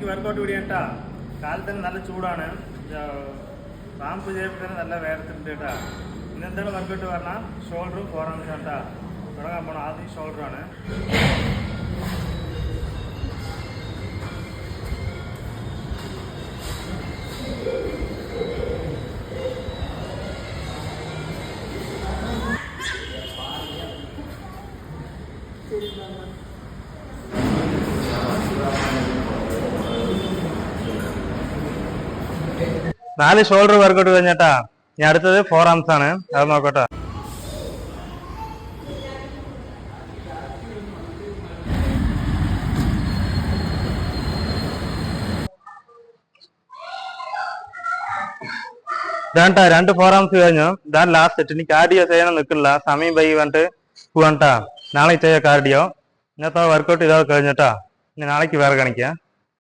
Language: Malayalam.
വർക്കൗട്ട് പിടിക്കട്ടാ. കാലത്തിന് നല്ല ചൂടാണ്. റാമ്പ് ചെയ്തപ്പോൾ തന്നെ നല്ല വേഗത്തിലുണ്ട് കേട്ടാ. ഇന്നെന്താണ് വർക്കൗട്ട് പറഞ്ഞാൽ ഷോൾഡറും ഫോറാംസും കേട്ടാ. തുടങ്ങാൻ പോകണം. ആദ്യം ഷോൾഡറാണ്. നാല് ഷോൾഡർ വർക്കൗട്ട് കഴിഞ്ഞിട്ടാ. ഇനി അടുത്തത് ഫോർ ആംസ് ആണ്. അത് നോക്കട്ടെ. ഇതാണ്ടാ രണ്ട് ഫോർ ആംസ് കഴിഞ്ഞു. ഇതാണ് ലാസ്റ്റ് സെറ്റ്. ഇനി കാർഡിയോ ചെയ്യാൻ നിൽക്കില്ല. സമയം വൈകി പറഞ്ഞിട്ട് പോവാണ്ടാ. നാളെ ചെയ്യാം കാർഡിയോ. ഇന്നത്തെ വർക്കൗട്ട് ഇതാ കഴിഞ്ഞിട്ടാ. ഇനി നാളേക്ക് വേറെ കാണിക്കാം.